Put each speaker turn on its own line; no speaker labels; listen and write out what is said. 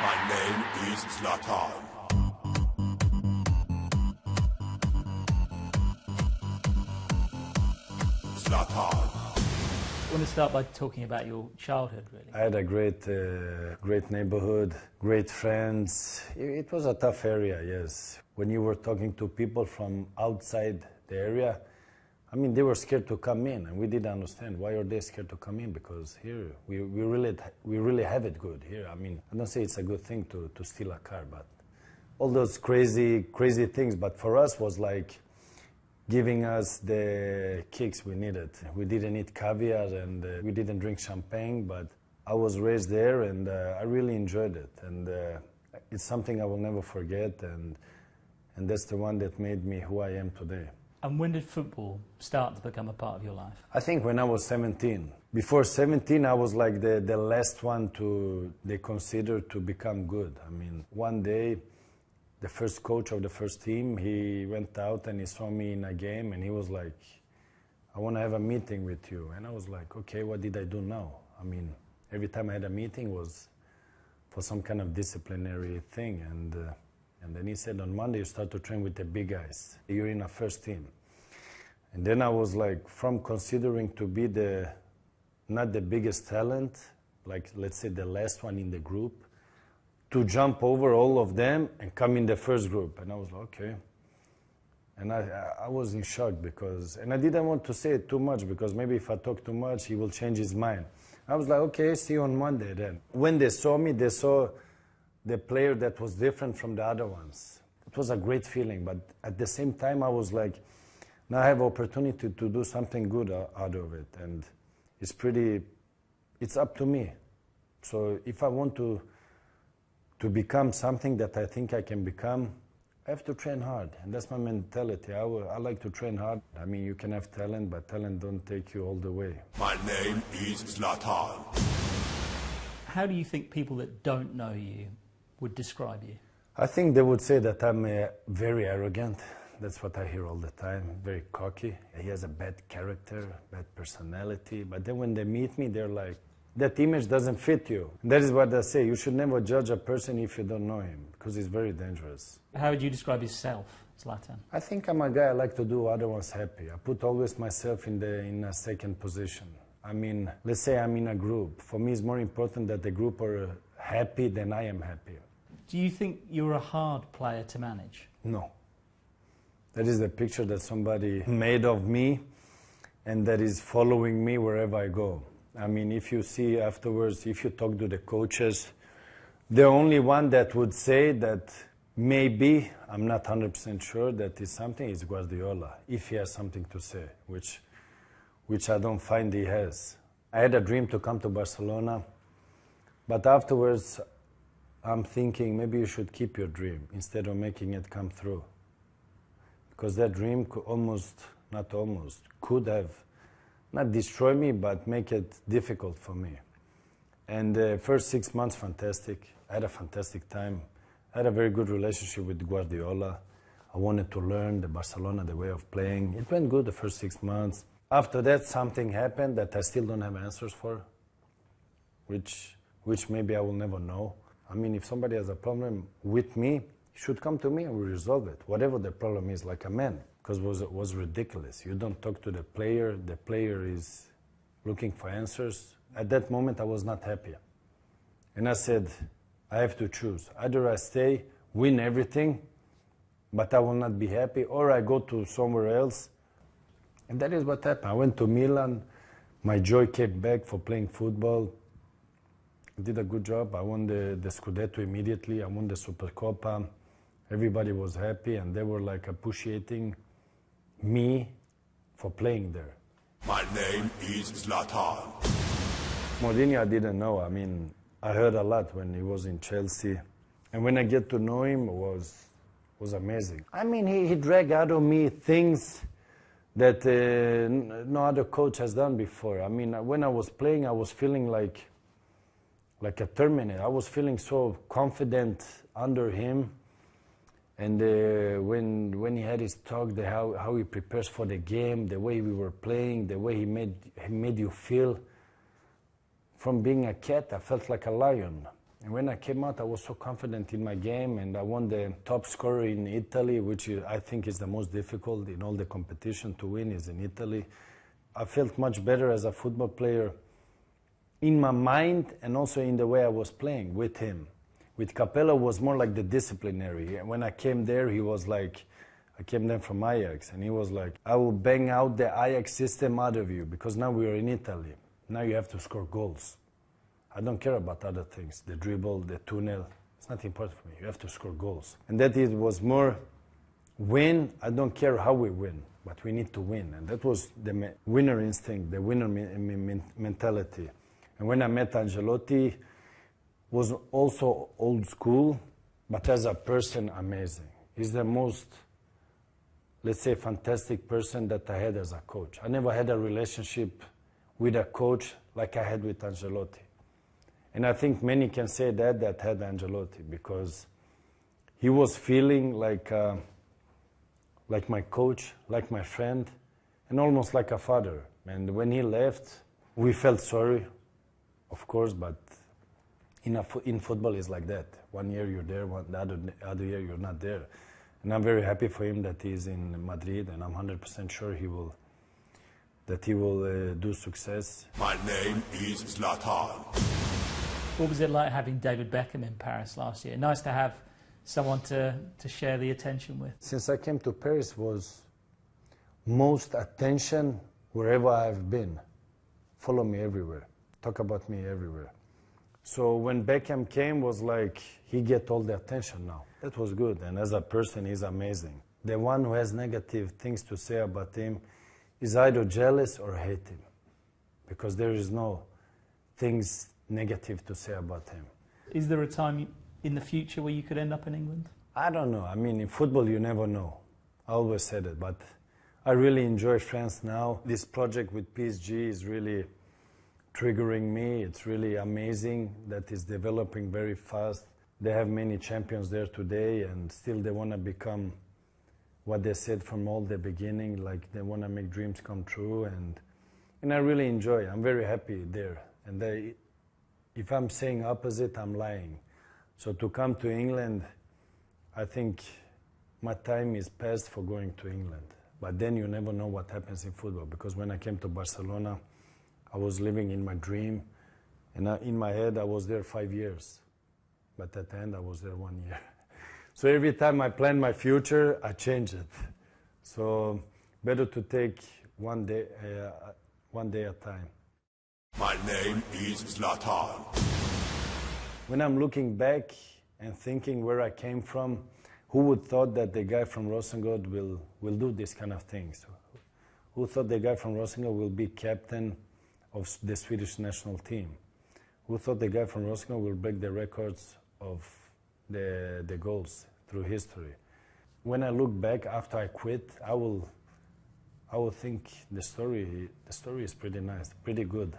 My name is Zlatan. Zlatan.
I want to start by talking about your childhood, really.
I had a great neighborhood, great friends. It was a tough area, yes. When you were talking to people from outside the area, I mean, they were scared to come in, and we didn't understand why are they scared to come in, because here we really have it good here. I mean, I don't say it's a good thing to steal a car, but all those crazy things. But for us was like giving us the kicks we needed. We didn't eat caviar and we didn't drink champagne, but I was raised there and I really enjoyed it. And it's something I will never forget, and that's the one that made me who I am today.
And when did football start to become a part of your life?
I think when I was 17. Before 17, I was like the last one they considered to become good. I mean, one day, the first coach of the first team, he went out and he saw me in a game and he was like, I want to have a meeting with you. And I was like, okay, what did I do now? I mean, every time I had a meeting was for some kind of disciplinary thing. And then he said, on Monday you start to train with the big guys. You're in a first team. And then I was like, from considering to be not the biggest talent, like let's say the last one in the group, to jump over all of them and come in the first group. And I was like, okay. And I was in shock and I didn't want to say it too much because maybe if I talk too much, he will change his mind. I was like, okay, see you on Monday then. When they saw me, they saw the player that was different from the other ones. It was a great feeling, but at the same time, I was like, now I have opportunity to do something good out of it. And it's up to me. So if I want to become something that I think I can become, I have to train hard, and that's my mentality. I like to train hard. I mean, you can have talent, but talent don't take you all the way.
My name is Zlatan.
How do you think people that don't know you would describe you?
I think they would say that I'm very arrogant. That's what I hear all the time, very cocky. He has a bad character, bad personality, but then when they meet me, they're like, that image doesn't fit you. That is what I say. You should never judge a person if you don't know him, because it's very dangerous.
How would you describe yourself, Zlatan?
I think I'm a guy I like to do other ones happy. I put always myself in a second position. I mean, let's say I'm in a group. For me, it's more important that the group are happy than I am happy.
Do you think you're a hard player to manage?
No. That is the picture that somebody made of me, and that is following me wherever I go. I mean, if you see afterwards, if you talk to the coaches, the only one that would say that maybe, I'm not 100% sure that is something, is Guardiola, if he has something to say, which I don't find he has. I had a dream to come to Barcelona, but afterwards I'm thinking maybe you should keep your dream instead of making it come through. Because that dream could have not destroy me, but make it difficult for me. And the first 6 months, fantastic. I had a fantastic time. I had a very good relationship with Guardiola. I wanted to learn the Barcelona, the way of playing. It went good the first 6 months. After that, something happened that I still don't have answers for, which maybe I will never know. I mean, if somebody has a problem with me, he should come to me and we'll resolve it. Whatever the problem is, like a man. Because it was ridiculous. You don't talk to the player is looking for answers. At that moment, I was not happy. And I said, I have to choose. Either I stay, win everything, but I will not be happy, or I go to somewhere else. And that is what happened. I went to Milan. My joy came back for playing football. I did a good job. I won the Scudetto immediately. I won the Supercoppa. Everybody was happy, and they were like appreciating me for playing there.
My name is Zlatan.
Mourinho, I didn't know. I mean, I heard a lot when he was in Chelsea. And when I get to know him, it was amazing. I mean, he dragged out of me things that no other coach has done before. I mean, when I was playing, I was feeling like a Terminator. I was feeling so confident under him. And when he had his talk, how he prepares for the game, the way we were playing, the way he made you feel. From being a cat, I felt like a lion. And when I came out, I was so confident in my game, and I won the top scorer in Italy, which I think is the most difficult in all the competition to win is in Italy. I felt much better as a football player in my mind and also in the way I was playing with him. With Capello was more like the disciplinary. And when I came there, he was like, I came there from Ajax, and he was like, I will bang out the Ajax system out of you because now we are in Italy. Now you have to score goals. I don't care about other things, the dribble, the tunnel. It's not important for me. You have to score goals. And that it was more win. I don't care how we win, but we need to win. And that was the winner instinct, the winner mentality. And when I met Ancelotti, was also old school, but as a person, amazing. He's the most, let's say, fantastic person that I had as a coach. I never had a relationship with a coach like I had with Ancelotti. And I think many can say that had Ancelotti, because he was feeling like my coach, like my friend, and almost like a father. And when he left, we felt sorry, of course, but in football it's like that. 1 year you're there, the other year you're not there. And I'm very happy for him that he's in Madrid, and I'm 100% sure he will do success.
My name is Zlatan.
What was it like having David Beckham in Paris last year? Nice to have someone to share the attention with.
Since I came to Paris, was most attention wherever I've been. Follow me everywhere. Talk about me everywhere. So when Beckham came, was like, he get all the attention now. That was good, and as a person, he's amazing. The one who has negative things to say about him is either jealous or hate him, because there is no things negative to say about him.
Is there a time in the future where you could end up in England?
I don't know. I mean, in football, you never know. I always said it, but I really enjoy France now. This project with PSG is really triggering me. It's really amazing that it's developing very fast. They have many champions there today, and still they want to become what they said from all the beginning, like they want to make dreams come true, and I really enjoy it. I'm very happy there. And if I'm saying opposite, I'm lying. So to come to England, I think my time is past for going to England. But then you never know what happens in football, because when I came to Barcelona, I was living in my dream, and in my head I was there 5 years. But at the end I was there 1 year. So every time I plan my future, I change it. So better to take one day at a time.
My name is Zlatan.
When I'm looking back and thinking where I came from, who would thought that the guy from Rosengård will do this kind of things? Who thought the guy from Rosengård will be captain of the Swedish national team? Who thought the guy from Rosengård will break the records of the goals through history? When I look back after I quit, I will think the story is pretty nice, pretty good.